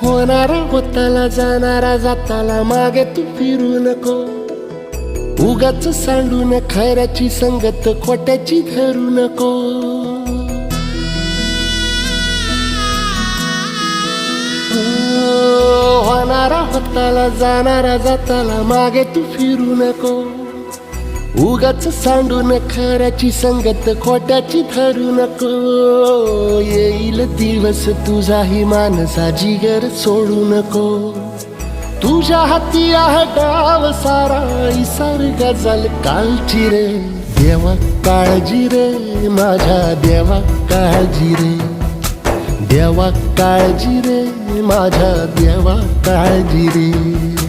होणारा होताला जाणारा जाताला मागे तू फिरू नको. उगाच सांडून खऱ्याची संगत खोट्याची धरू नको. होणारा होताला जाणारा जाताला मागे तू फिरू नको. उगाच सांडून खऱ्याची संगत खोट्याची धरू नको. येईल दिवस तुझाही मानसा जिगर सोडू नको. तुझ्या हाती आहे डाव सारा इसार गजल कालची रे. देवा काळजी रे माझ्या देवा काळजी रे. देवा काळजी रे माझ्या देवा काळजी रे.